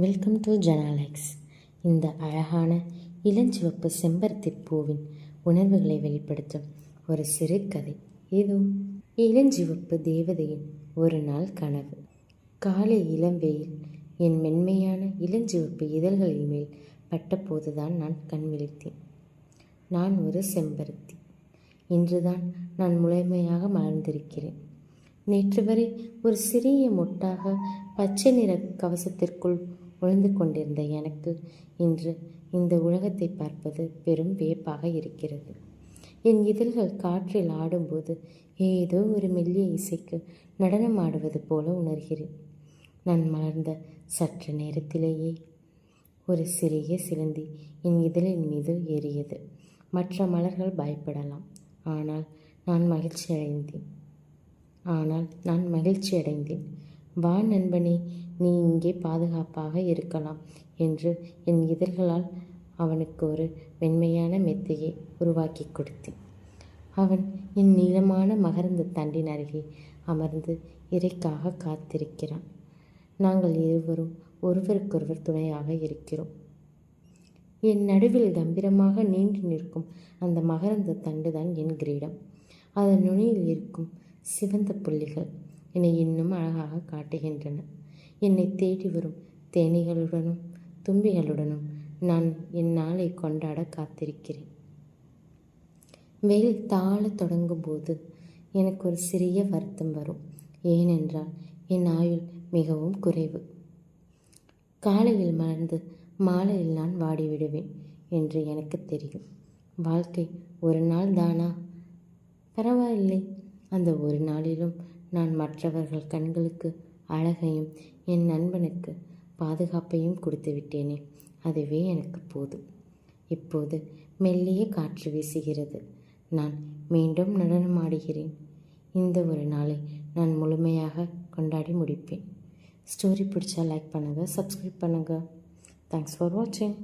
Welcome to ஜனாலெக்ஸ். இந்த அழகான இளஞ்சிவப்பு செம்பருத்தி பூவின் உணர்வுகளை வெளிப்படுத்தும் ஒரு சிறு கதை. இதோ இளஞ்சிவப்பு தேவதையின் ஒரு நாள் கனவு. காலை இளம் வெயில் என் மென்மையான இளஞ்சிவப்பு இதழ்களின் மேல் பட்டபோதுதான் நான் கண் விழித்தேன். நான் ஒரு செம்பருத்தி. இன்றுதான் நான் முழுமையாக மலர்ந்திருக்கிறேன். நேற்று வரை ஒரு சிறிய மொட்டாக பச்சை நிற கவசத்திற்குள் ஒளிந்து கொண்டிருந்த எனக்கு இன்று இந்த உலகத்தை பார்ப்பது பெரும் வியப்பாக இருக்கிறது. என் இதழ்கள் காற்றில் ஆடும்போது ஏதோ ஒரு மெல்லிய இசைக்கு நடனம் ஆடுவது போல உணர்கிறேன். நான் மலர்ந்த சற்று நேரத்திலேயே ஒரு சிறிய சிலந்தி என் இதழின் மீது ஏறியது. மற்ற மலர்கள் பயப்படலாம், ஆனால் நான் மகிழ்ச்சி அடைந்தேன். வா நண்பனே, நீ இங்கே பாதுகாப்பாக இருக்கலாம் என்று என் இதழ்களால் அவனுக்கு ஒரு வெண்மையான மெத்தையை உருவாக்கி கொடுத்தேன். அவன் என் நீளமான மகரந்த தண்டின் அருகே அமர்ந்து இறைக்காக காத்திருக்கிறான். நாங்கள் இருவரும் ஒருவருக்கொருவர் துணையாக இருக்கிறோம். என் நடுவில் கம்பீரமாக நீண்டு நிற்கும் அந்த மகரந்த தண்டுதான் என் கிரீடம். அதன் நுனியில் இருக்கும் சிவந்த புள்ளிகள் என்னை இன்னும் அழகாக காட்டுகின்றன. என்னை தேடி வரும் தேனீகளுடனும் தும்பிகளுடனும் நான் என் நாளை கொண்டாட காத்திருக்கிறேன். வெயில் தாழத் தொடங்கும் போது எனக்கு ஒரு சிறிய வருத்தம் வரும். ஏனென்றால் என் ஆயுள் மிகவும் குறைவு. காலையில் மலர்ந்து மாலையில் நான் வாடிவிடுவேன் என்று எனக்கு தெரியும். வாழ்க்கை ஒரு நாள் தானா? பரவாயில்லை. அந்த ஒரு நாளிலும் நான் மற்றவர்கள் கண்களுக்கு அழகையும் என் நண்பனுக்கு பாதுகாப்பையும் கொடுத்து விட்டேனே, அதுவே எனக்கு போதும். இப்போது மெல்லிய காற்று வீசுகிறது. நான் மீண்டும் நடனமாடுகிறேன். இந்த ஒரு நாளை நான் முழுமையாக கொண்டாடி முடிப்பேன். ஸ்டோரி பிடிச்சா லைக் பண்ணுங்கள், சப்ஸ்கிரைப் பண்ணுங்கள். தேங்க்ஸ் ஃபார் வாட்சிங்.